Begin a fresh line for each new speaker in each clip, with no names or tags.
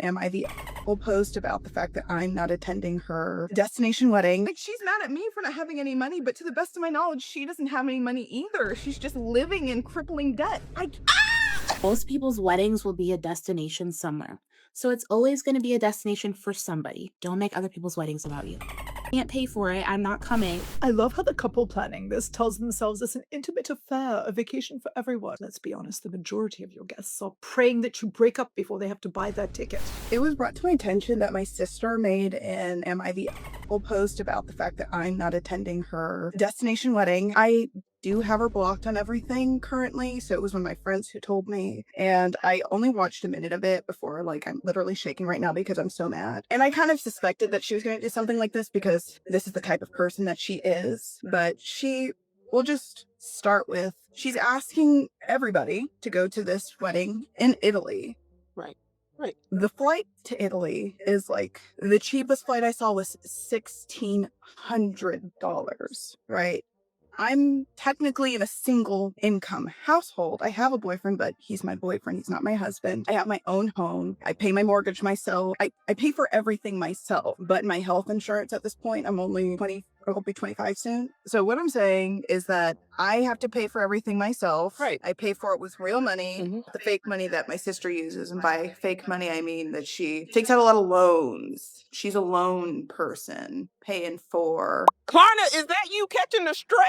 Am I the post about the fact that I'm not attending her destination wedding.
Like, she's mad at me for not having any money, but to the best of my knowledge, she doesn't have any money either. She's just living in crippling debt.
Most people's weddings will be a destination somewhere. So it's always going to be a destination for somebody. Don't make other people's weddings about you. Can't pay for it. I'm not coming.
I love how the couple planning this tells themselves it's an intimate affair, a vacation for everyone. Let's be honest, the majority of your guests are praying that you break up before they have to buy their ticket.
It was brought to my attention that my sister made an Am I the post about the fact that I'm not attending her destination wedding. I do have her blocked on everything currently, so it was one of my friends who told me, and I only watched a minute of it before, like, I'm literally shaking right now because I'm so mad. And I kind of suspected that she was going to do something like this because this is the type of person that she is, but she will just start with, she's asking everybody to go to this wedding in Italy.
Right.
The flight to Italy is like, the cheapest flight I saw was $1,600, right? I'm technically in a single income household. I have a boyfriend, but he's my boyfriend. He's not my husband. I have my own home. I pay my mortgage myself. I pay for everything myself, but my health insurance at this point, I'm only 20, I'll be 25 soon. So what I'm saying is that I have to pay for everything myself.
Right.
I pay for it with real money, the fake money that my sister uses. And by fake money, I mean that she takes out a lot of loans. She's a loan person paying for
Klarna, is that you catching a stray?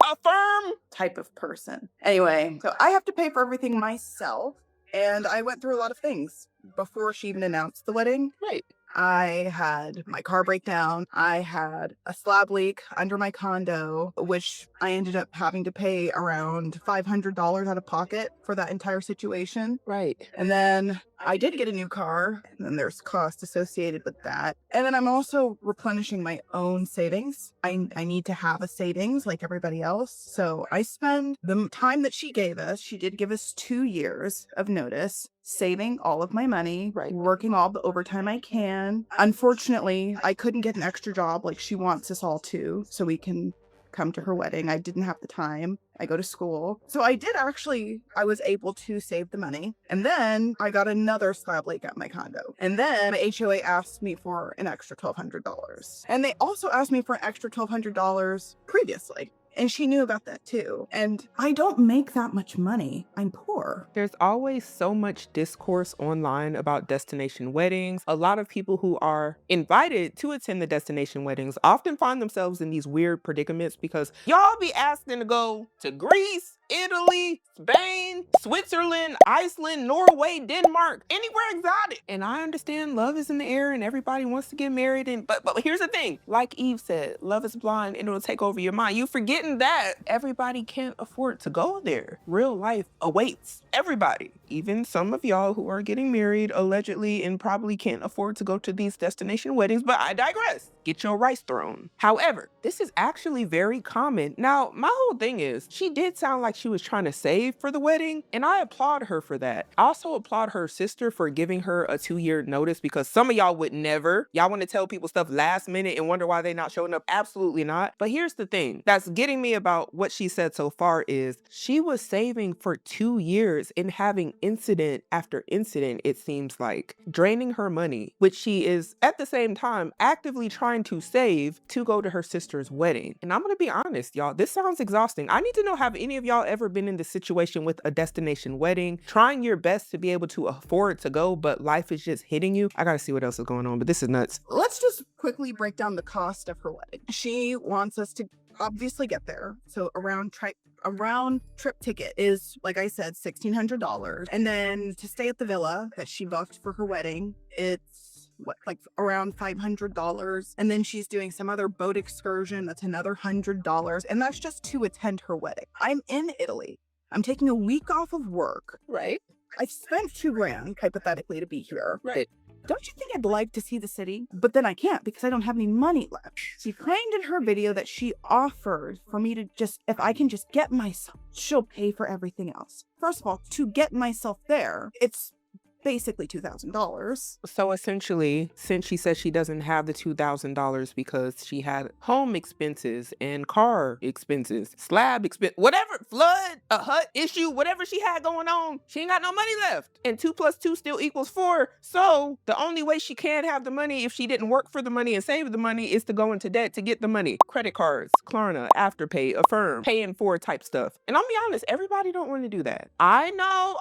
Affirm.
type of person. Anyway, so I have to pay for everything myself. And I went through a lot of things before she even announced the wedding.
Right.
I had my car break down. I had a slab leak under my condo, which I ended up having to pay around $500 out of pocket for that entire situation.
Right.
And then I did get a new car, and then there's cost associated with that. And then I'm also replenishing my own savings. I need to have a savings like everybody else. So I spend the time that she gave us, she did give us 2 years of notice, saving all of my money,
Right.
working all the overtime I can. Unfortunately, I couldn't get an extra job like she wants us all to, so we can come to her wedding. I didn't have the time. I go to school. So I was able to save the money. And then I got another slab leak at my condo. And then the HOA asked me for an extra $1,200. And they also asked me for an extra $1,200 previously. And she knew about that too. And I don't make that much money. I'm poor.
There's always so much discourse online about destination weddings. A lot of people who are invited to attend the destination weddings often find themselves in these weird predicaments because y'all be asking to go to Greece, Italy, Spain, Switzerland, Iceland, Norway, Denmark, anywhere exotic. And I understand love is in the air and everybody wants to get married. But here's the thing. Like Eve said, love is blind and it'll take over your mind. You forgetting that everybody can't afford to go there. Real life awaits everybody. Even some of y'all who are getting married allegedly and probably can't afford to go to these destination weddings, but I digress. Get your rice thrown. However, this is actually very common. Now, my whole thing is, she did sound like she was trying to save for the wedding, and I applaud her for that. I also applaud her sister for giving her a 2-year notice because some of y'all would never. Y'all want to tell people stuff last minute and wonder why they're not showing up. Absolutely not. But here's the thing that's getting me about what she said so far is she was saving for 2 years and having incident after incident, it seems like, draining her money, which she is at the same time actively trying to save to go to her sister's wedding. And I'm gonna be honest, y'all, this sounds exhausting. I need to know, have any of y'all ever been in this situation with a destination wedding, trying your best to be able to afford to go, but life is just hitting you? I gotta see what else is going on, but this is nuts.
Let's just quickly break down the cost of her wedding. She wants us to obviously get there. So a round trip ticket is, like I said, $1,600. And then to stay at the villa that she booked for her wedding, it's like around $500. And then she's doing some other boat excursion. That's another $100. And that's just to attend her wedding. I'm in Italy. I'm taking a week off of work.
Right.
I've spent $2,000 hypothetically to be here.
Right.
Don't you think I'd like to see the city? But then I can't because I don't have any money left. She claimed in her video that she offered for me to if I can just get myself, she'll pay for everything else. First of all, to get myself there, it's basically $2,000.
So essentially, since she says she doesn't have the $2,000 because she had home expenses and car expenses, slab expense, whatever, flood, a hut issue, whatever she had going on, she ain't got no money left. And 2 plus 2 still equals 4. So the only way she can have the money if she didn't work for the money and save the money is to go into debt to get the money. Credit cards, Klarna, Afterpay, Affirm, paying for type stuff. And I'll be honest, everybody don't want to do that. I know.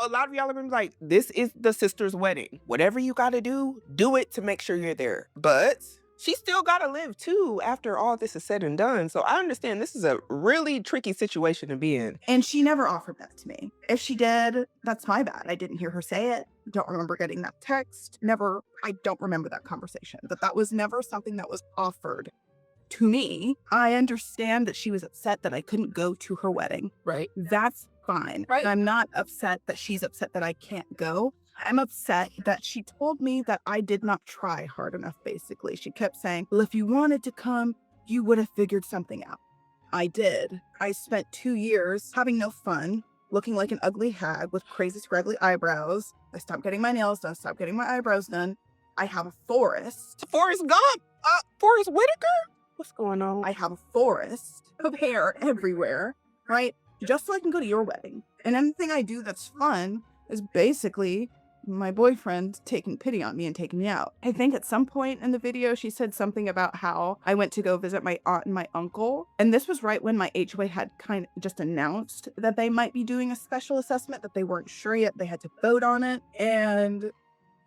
A lot of y'all are gonna be like, this is the sister's wedding. Whatever you gotta do it to make sure you're there. But she still gotta live too after all this is said and done. So I understand this is a really tricky situation to be in.
And she never offered that to me. If she did, that's my bad. I didn't hear her say it. Don't remember getting that text. I don't remember that conversation. But that was never something that was offered to me. I understand that she was upset that I couldn't go to her wedding.
Right.
That's fine.
Right.
I'm not upset that she's upset that I can't go. I'm upset that she told me that I did not try hard enough, basically. She kept saying, well, if you wanted to come, you would have figured something out. I did. I spent 2 years having no fun, looking like an ugly hag with crazy scraggly eyebrows. I stopped getting my nails done, stopped getting my eyebrows done. I have a forest.
Forrest Gump? Forrest Whitaker? What's going on?
I have a forest of hair everywhere, right? Just so I can go to your wedding. And anything I do that's fun is basically my boyfriend taking pity on me and taking me out. I think at some point in the video, she said something about how I went to go visit my aunt and my uncle. And this was right when my HOA had kind of just announced that they might be doing a special assessment, that they weren't sure yet. They had to vote on it. And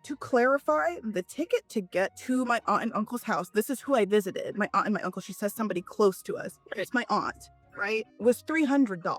to clarify, the ticket to get to my aunt and uncle's house, this is who I visited, my aunt and my uncle. She says somebody close to us. It's my aunt, right? Was $300.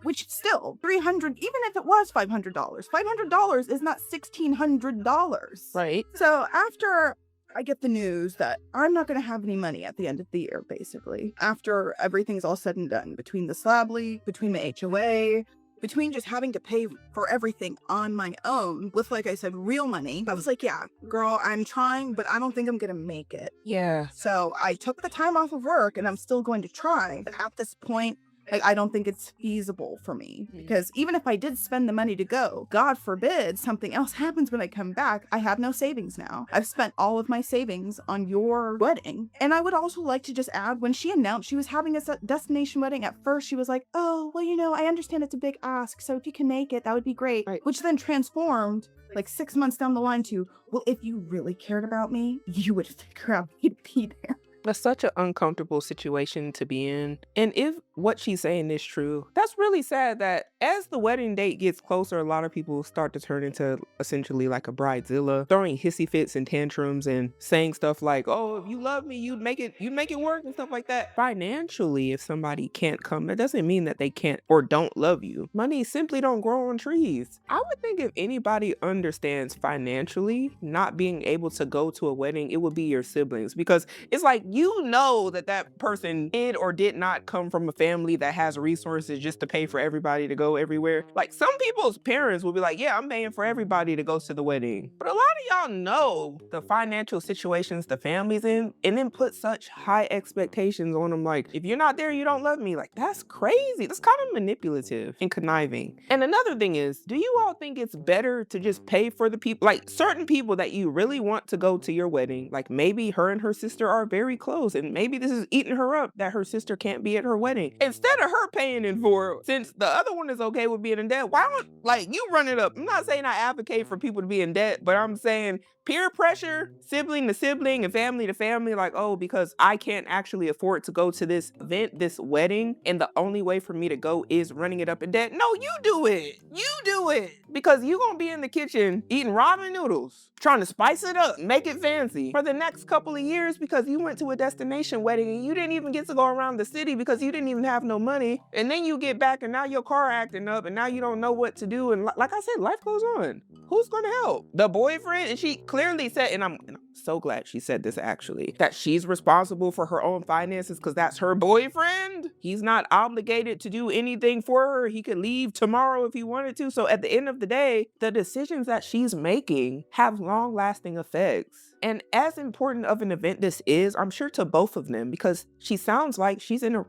Which still, $300, even if it was $500, $500 is not $1,600.
Right.
So after I get the news that I'm not going to have any money at the end of the year, basically, after everything's all said and done, between the slab league, between the HOA, between just having to pay for everything on my own with, like I said, real money, I was like, yeah, girl, I'm trying, but I don't think I'm going to make it.
Yeah.
So I took the time off of work and I'm still going to try. But at this point, I don't think it's feasible for me, because even if I did spend the money to go, God forbid something else happens when I come back, I have no savings now. I've spent all of my savings on your wedding. And I would also like to just add, when she announced she was having a destination wedding, at first she was like, oh, well, I understand it's a big ask, so if you can make it, that would be great.
Right.
Which then transformed like 6 months down the line to, well, if you really cared about me, you would figure out you'd be there.
That's such an uncomfortable situation to be in. And if what she's saying is true, that's really sad that as the wedding date gets closer, a lot of people start to turn into essentially like a bridezilla, throwing hissy fits and tantrums and saying stuff like, oh, if you love me, you'd make it work and stuff like that. Financially, if somebody can't come, that doesn't mean that they can't or don't love you. Money simply don't grow on trees. I would think if anybody understands financially not being able to go to a wedding, it would be your siblings, because it's like, that person did or did not come from a family that has resources just to pay for everybody to go everywhere. Like, some people's parents will be like, yeah, I'm paying for everybody to go to the wedding. But a lot of y'all know the financial situations the family's in, and then put such high expectations on them. Like, if you're not there, you don't love me. Like, that's crazy. That's kind of manipulative and conniving. And another thing is, do you all think it's better to just pay for the people, like certain people that you really want to go to your wedding? Like, maybe her and her sister are very close, and maybe this is eating her up that her sister can't be at her wedding. Instead of her paying in for it, since the other one is okay with being in debt, why don't, like, you run it up? I'm not saying I advocate for people to be in debt, but I'm saying peer pressure, sibling to sibling and family to family, like, oh, because I can't actually afford to go to this event, this wedding, and the only way for me to go is running it up in debt. No, you do it. You do it. Because you gonna be in the kitchen eating ramen noodles, trying to spice it up, make it fancy for the next couple of years, because you went to a destination wedding and you didn't even get to go around the city because you didn't even have no money. And then you get back and now your car acting up and now you don't know what to do. And like I said, life goes on. Who's gonna help? The boyfriend? And she clearly said, and I'm so glad she said this actually, that she's responsible for her own finances because that's her boyfriend. He's not obligated to do anything for her. He could leave tomorrow if he wanted to. So at the end of the day, the decisions that she's making have long-lasting effects. And as important of an event this is, I'm sure, to both of them, because she sounds like she's in a,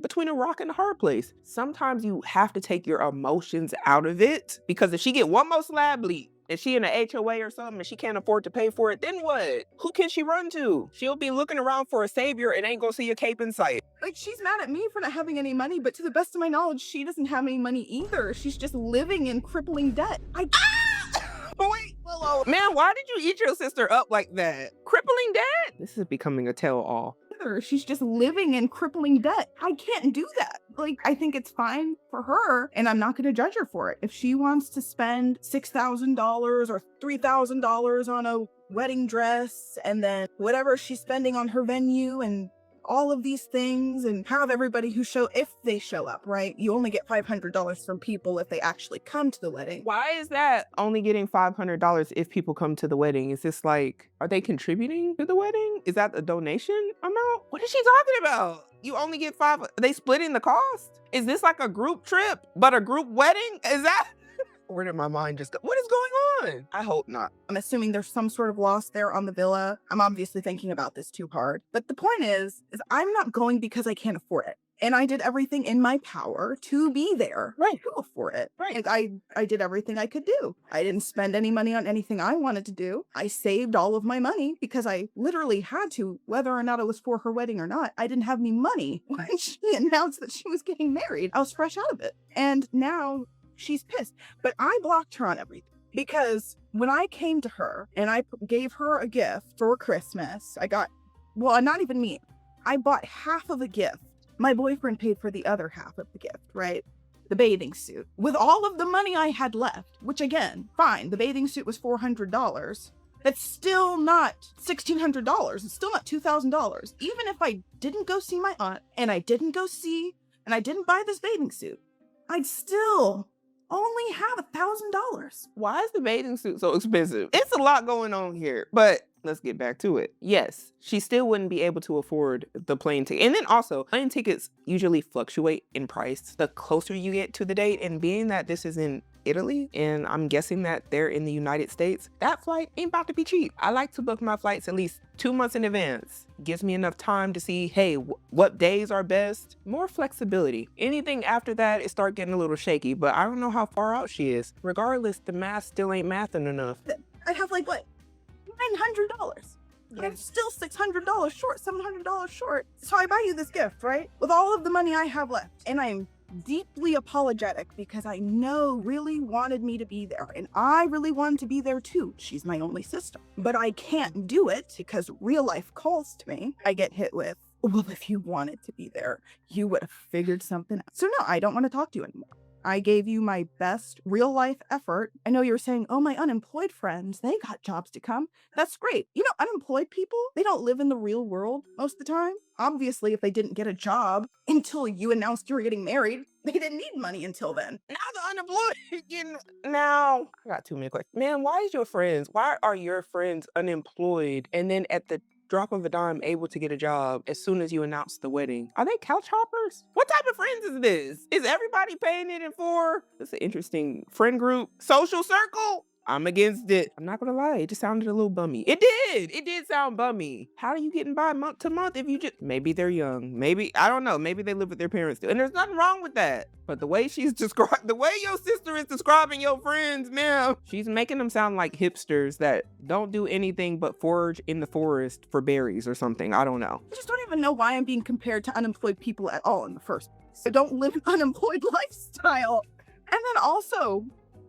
between a rock and a hard place. Sometimes you have to take your emotions out of it, because if she get one more slab leak and she in an HOA or something and she can't afford to pay for it, then what? Who can she run to? She'll be looking around for a savior and ain't gonna see a cape in sight.
Like, she's mad at me for not having any money, but to the best of my knowledge, she doesn't have any money either. She's just living in crippling debt.
Wait, Willow. Man, why did you eat your sister up like that? Crippling debt? This is becoming a tell-all.
She's just living in crippling debt. I can't do that. Like, I think it's fine for her, and I'm not going to judge her for it. If she wants to spend $6,000 or $3,000 on a wedding dress, and then whatever she's spending on her venue and all of these things, and have everybody if they show up, right? You only get $500 from people if they actually come to the wedding.
Why is that only getting $500 if people come to the wedding? Is this like, are they contributing to the wedding? Is that a donation amount? What is she talking about? You only get are they splitting the cost? Is this like a group trip, but a group wedding? Is that? Where did my mind just go? What is going on? I hope not.
I'm assuming there's some sort of loss there on the villa. I'm obviously thinking about this too hard. But the point is I'm not going because I can't afford it. And I did everything in my power to be there,
Right,
to afford it.
right.
And I did everything I could do. I didn't spend any money on anything I wanted to do. I saved all of my money because I literally had to, whether or not it was for her wedding or not. I didn't have any money when she announced that she was getting married. I was fresh out of it. And now she's pissed. But I blocked her on everything because when I came to her and I gave her a gift for Christmas, not even me. I bought half of a gift. My boyfriend paid for the other half of the gift, right? The bathing suit. With all of the money I had left, which again, fine, the bathing suit was $400. That's still not $1,600. It's still not $2,000. Even if I didn't go see my aunt and I didn't buy this bathing suit, I'd still only have $1,000.
Why is the bathing suit so expensive? It's a lot going on here, but let's get back to it. Yes, she still wouldn't be able to afford the plane ticket. And then also, plane tickets usually fluctuate in price the closer you get to the date. And being that this is in Italy, and I'm guessing that they're in the United States, that flight ain't about to be cheap. I like to book my flights at least 2 months in advance. Gives me enough time to see, hey, what days are best? More flexibility. Anything after that, it start getting a little shaky, but I don't know how far out she is. Regardless, the math still ain't mathing enough.
I'd have like, what, $900. I'm still $600 short, $700 short. So I buy you this gift, right? With all of the money I have left. And I'm deeply apologetic because I know really wanted me to be there. And I really wanted to be there too. She's my only sister. But I can't do it because real life calls to me. I get hit with, well, if you wanted to be there, you would have figured something out. So no, I don't want to talk to you anymore. I gave you my best real life effort. I know you're saying, oh, my unemployed friends, they got jobs to come. That's great. You know, unemployed people, they don't live in the real world most of the time. Obviously, if they didn't get a job until you announced you were getting married, they didn't need money until then.
Now the unemployed now. I got too many questions. Man, why are your friends unemployed and then at the drop of a dime able to get a job as soon as you announce the wedding? Are they couch hoppers? What type of friends is this? Is everybody paying it in for? This is an interesting friend group. Social circle? I'm against it. I'm not gonna lie, it just sounded a little bummy. It did sound bummy. How are you getting by month to month if you maybe they're young, maybe, I don't know, maybe they live with their parents too. And there's nothing wrong with that. But the way the way your sister is describing your friends, man, she's making them sound like hipsters that don't do anything but forage in the forest for berries or something. I don't know.
I just don't even know why I'm being compared to unemployed people at all in the first place. I don't live an unemployed lifestyle. And then also,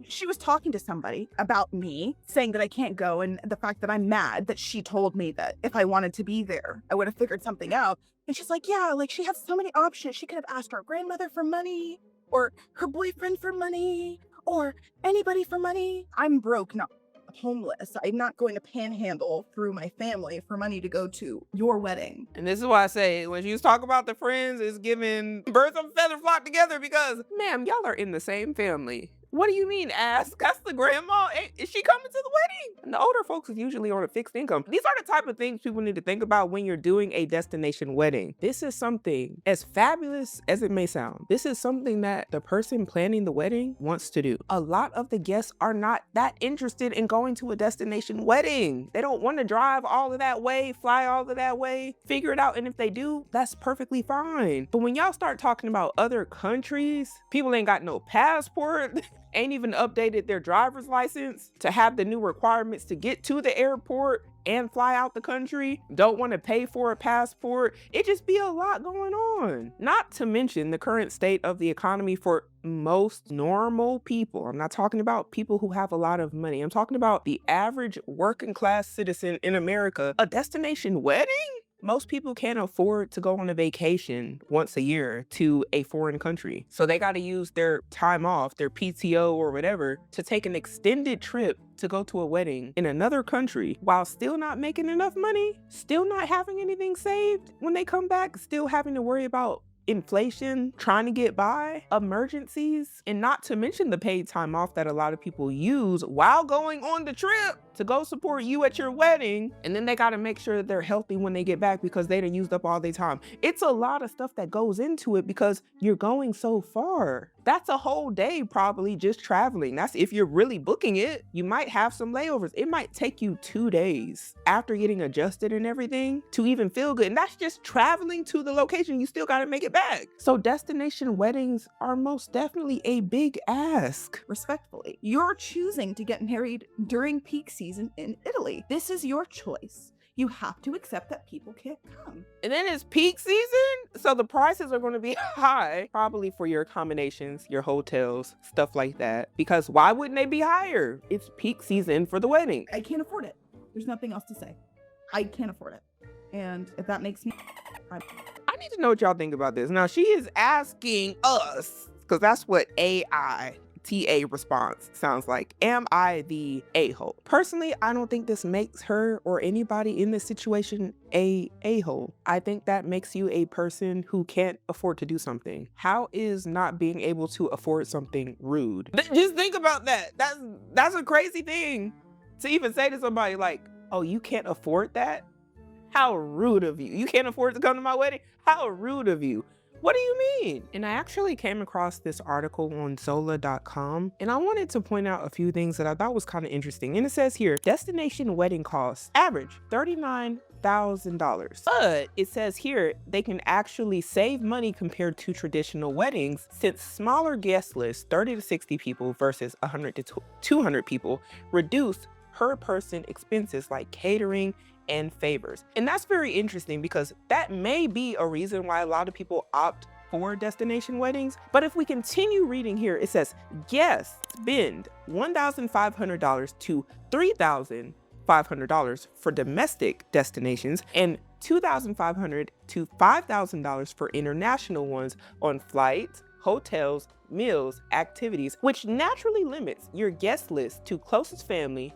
she was talking to somebody about me, saying that I can't go, and the fact that I'm mad that she told me that if I wanted to be there, I would have figured something out. And she's like, yeah, like she has so many options. She could have asked her grandmother for money, or her boyfriend for money, or anybody for money. I'm broke, not homeless. I'm not going to panhandle through my family for money to go to your wedding.
And this is why I say, when you talk about the friends, it's giving birds of a feather flock together because, ma'am, y'all are in the same family. What do you mean ask? That's the grandma. Is she coming to the wedding? the older folks is usually on a fixed income. These are the type of things people need to think about when you're doing a destination wedding. This is something, as fabulous as it may sound, this is something that the person planning the wedding wants to do. A lot of the guests are not that interested in going to a destination wedding. They don't want to drive all of that way, fly all of that way, figure it out. And if they do, that's perfectly fine. But when y'all start talking about other countries, people ain't got no passport, ain't even updated their driver's license to have the new requirements to get to the airport and fly out the country, don't want to pay for a passport. It just be a lot going on. Not to mention the current state of the economy for most normal people. I'm not talking about people who have a lot of money. I'm talking about the average working class citizen in America. A destination wedding? Most people can't afford to go on a vacation once a year to a foreign country. So they got to use their time off, their PTO or whatever, to take an extended trip to go to a wedding in another country while still not making enough money, still not having anything saved when they come back, still having to worry about inflation, trying to get by, emergencies, and not to mention the paid time off that a lot of people use while going on the trip to go support you at your wedding. And then they got to make sure that they're healthy when they get back because they done used up all their time. It's a lot of stuff that goes into it because you're going so far. That's a whole day probably just traveling. That's if you're really booking it. You might have some layovers. It might take you 2 days after getting adjusted and everything to even feel good. And that's just traveling to the location. You still got to make it back. So destination weddings are most definitely a big ask.
Respectfully, you're choosing to get married during peak season in Italy. This is your choice. You have to accept that people can't come.
And then it's peak season, so the prices are going to be high, probably for your accommodations, your hotels, stuff like that. Because why wouldn't they be higher? It's peak season for the wedding.
I can't afford it. There's nothing else to say. I can't afford it. And if that makes me...
I need to know what y'all think about this. Now, she is asking us, because that's what TA response sounds like. Am I the a-hole? Personally, I don't think this makes her or anybody in this situation a-hole. I think that makes you a person who can't afford to do something. How is not being able to afford something rude? Just think about that. That's a crazy thing to even say to somebody like, oh, you can't afford that? How rude of you. You can't afford to come to my wedding? How rude of you. What do you mean? And I actually came across this article on Zola.com, and I wanted to point out a few things that I thought was kind of interesting. And it says here, destination wedding costs average $39,000. But it says here they can actually save money compared to traditional weddings since smaller guest lists, 30 to 60 people versus 100 to 200 people, reduce per person expenses like catering and favors. And that's very interesting because that may be a reason why a lot of people opt for destination weddings. But if we continue reading here, it says guests spend $1,500 to $3,500 for domestic destinations and $2,500 to $5,000 for international ones on flights, hotels, meals, activities, which naturally limits your guest list to closest family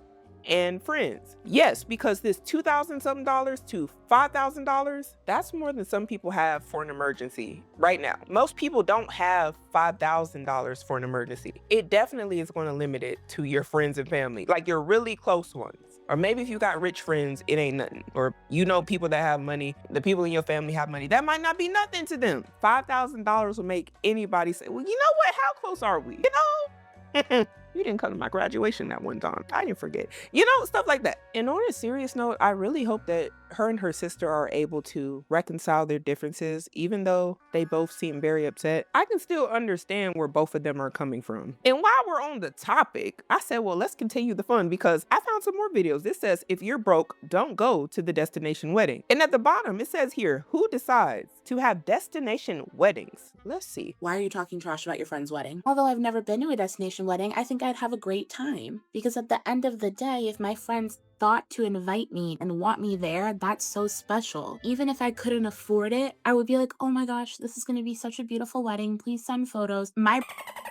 and friends. Yes, because this $2,000 something to $5,000, that's more than some people have for an emergency right now. Most people don't have $5,000 for an emergency. It definitely is going to limit it to your friends and family, like your really close ones. Or maybe if you got rich friends, it ain't nothing. Or you know people that have money, the people in your family have money. That might not be nothing to them. $5,000 will make anybody say, well, you know what? How close are we? You know? You didn't come to my graduation that one time. I didn't forget. You know, stuff like that. And on a serious note, I really hope that her and her sister are able to reconcile their differences, even though they both seem very upset. I can still understand where both of them are coming from. And while we're on the topic, I said, well, let's continue the fun because I found some more videos. This says, if you're broke, don't go to the destination wedding. And at the bottom, it says here, who decides to have destination weddings? Let's see.
Why are you talking trash about your friend's wedding? Although I've never been to a destination wedding, I think I'd have a great time. Because at the end of the day, if my friends thought to invite me and want me there, that's so special. Even if I couldn't afford it, I would be like, oh my gosh, this is gonna be such a beautiful wedding. Please send photos. My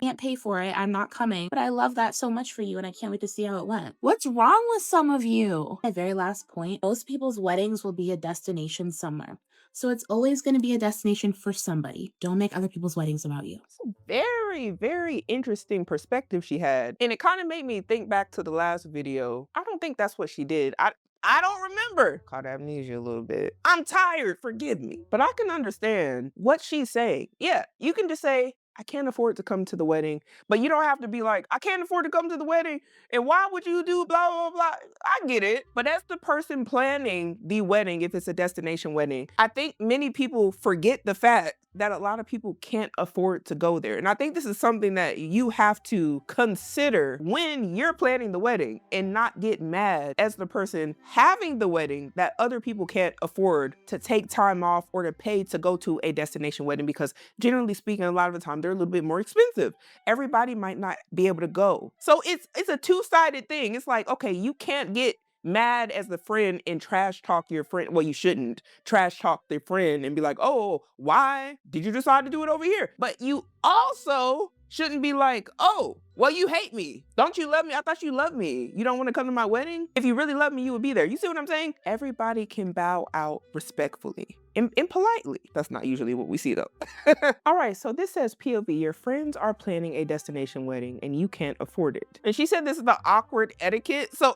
can't pay for it. I'm not coming. But I love that so much for you and I can't wait to see how it went. What's wrong with some of you? My very last point, most people's weddings will be a destination somewhere. So it's always going to be a destination for somebody. Don't make other people's weddings about you.
It's a very, very interesting perspective she had. And it kind of made me think back to the last video. I don't think that's what she did. I don't remember. Caught amnesia a little bit. I'm tired, forgive me. But I can understand what she's saying. Yeah, you can just say, I can't afford to come to the wedding, but you don't have to be like, I can't afford to come to the wedding, and why would you do blah, blah, blah. I get it. But as the person planning the wedding, if it's a destination wedding, I think many people forget the fact that a lot of people can't afford to go there. And I think this is something that you have to consider when you're planning the wedding and not get mad as the person having the wedding that other people can't afford to take time off or to pay to go to a destination wedding, because generally speaking, a lot of the time they're a little bit more expensive. Everybody might not be able to go. So it's a two-sided thing. It's like, okay, you can't get mad as the friend and trash talk your friend. Well, you shouldn't trash talk their friend and be like, oh, why did you decide to do it over here? But you also shouldn't be like, oh, well, you hate me. Don't you love me? I thought you loved me. You don't want to come to my wedding? If you really love me, you would be there. You see what I'm saying? Everybody can bow out respectfully and politely. That's not usually what we see though. All right, so this says POV, your friends are planning a destination wedding and you can't afford it. And she said this is the awkward etiquette. So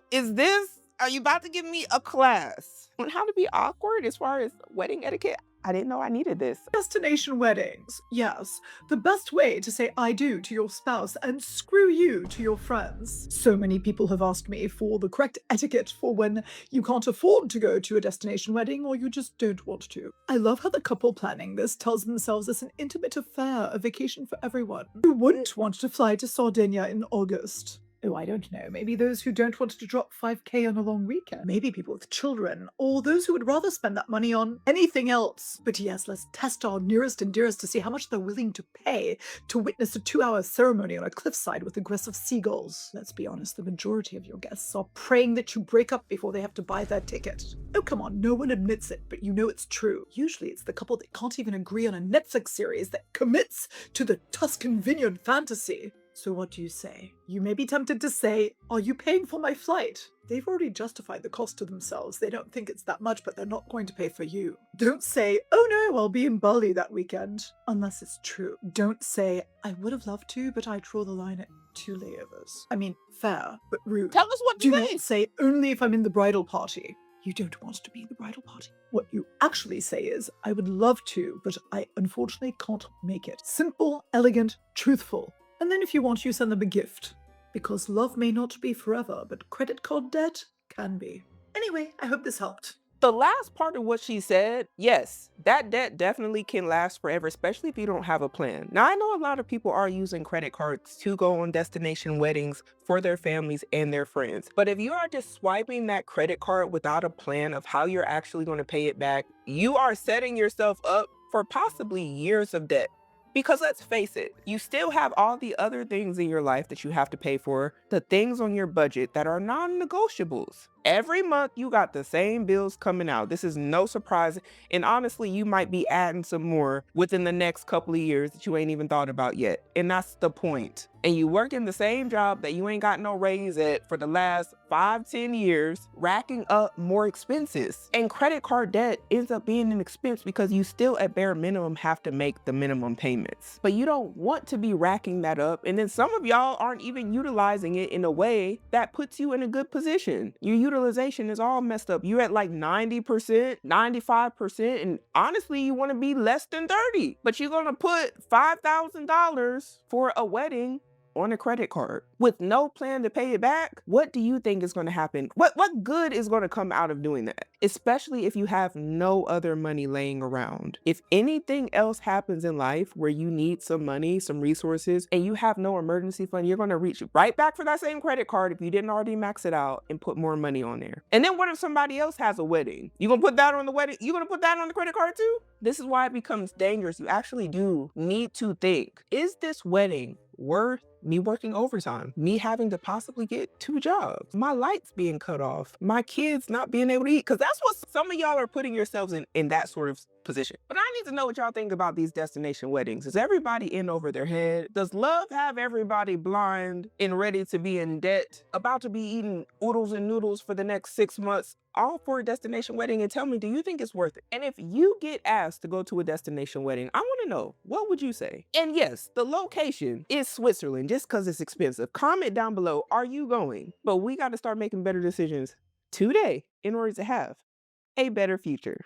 are you about to give me a class on how to be awkward as far as wedding etiquette? I didn't know I needed this.
Destination weddings. Yes, the best way to say I do to your spouse and screw you to your friends. So many people have asked me for the correct etiquette for when you can't afford to go to a destination wedding or you just don't want to. I love how the couple planning this tells themselves it's an intimate affair, a vacation for everyone. Who wouldn't want to fly to Sardinia in August? Oh, I don't know. Maybe those who don't want to drop 5K on a long weekend. Maybe people with children, or those who would rather spend that money on anything else. But yes, let's test our nearest and dearest to see how much they're willing to pay to witness a 2-hour ceremony on a cliffside with aggressive seagulls. Let's be honest, the majority of your guests are praying that you break up before they have to buy their ticket. Oh, come on, no one admits it, but you know it's true. Usually it's the couple that can't even agree on a Netflix series that commits to the Tuscan vineyard fantasy. So what do you say? You may be tempted to say, are you paying for my flight? They've already justified the cost to themselves. They don't think it's that much, but they're not going to pay for you. Don't say, oh no, I'll be in Bali that weekend. Unless it's true. Don't say, I would have loved to, but I draw the line at 2 layovers. I mean, fair, but rude.
Tell us what
Do
to
not
say.
say, only if I'm in the bridal party. You don't want to be in the bridal party. What you actually say is, I would love to, but I unfortunately can't make it. Simple, elegant, truthful. And then if you want, you send them a gift. Because love may not be forever, but credit card debt can be. Anyway, I hope this helped.
The last part of what she said, yes, that debt definitely can last forever, especially if you don't have a plan. Now, I know a lot of people are using credit cards to go on destination weddings for their families and their friends. But if you are just swiping that credit card without a plan of how you're actually going to pay it back, you are setting yourself up for possibly years of debt. Because let's face it, you still have all the other things in your life that you have to pay for, the things on your budget that are non-negotiables. Every month you got the same bills coming out. This is no surprise. And honestly, you might be adding some more within the next couple of years that you ain't even thought about yet. And that's the point. And you work in the same job that you ain't got no raise at for the last 5-10 years, racking up more expenses. And credit card debt ends up being an expense because you still at bare minimum have to make the minimum payments. But you don't want to be racking that up. And then some of y'all aren't even utilizing it in a way that puts you in a good position. Your utilization is all messed up. You're at like 90%, 95%, and honestly, you want to be less than 30. But you're going to put $5,000 for a wedding on a credit card with no plan to pay it back. What do you think is going to happen? What good is going to come out of doing that? Especially if you have no other money laying around. If anything else happens in life where you need some money, some resources, and you have no emergency fund, you're going to reach right back for that same credit card if you didn't already max it out and put more money on there. And then what if somebody else has a wedding? You going to put that on the wedding? You going to put that on the credit card too? This is why it becomes dangerous. You actually do need to think, is this wedding worth me working overtime, me having to possibly get 2 jobs, my lights being cut off, my kids not being able to eat, because that's what some of y'all are putting yourselves in that sort of position. But I need to know what y'all think about these destination weddings. Is everybody in over their head? Does love have everybody blind and ready to be in debt, about to be eating oodles and noodles for the next 6 months, all for a destination wedding? And tell me, do you think it's worth it? And if you get asked to go to a destination wedding, I want to know, what would you say? And yes, the location is Switzerland just because it's expensive. Comment down below, are you going? But we got to start making better decisions today in order to have a better future.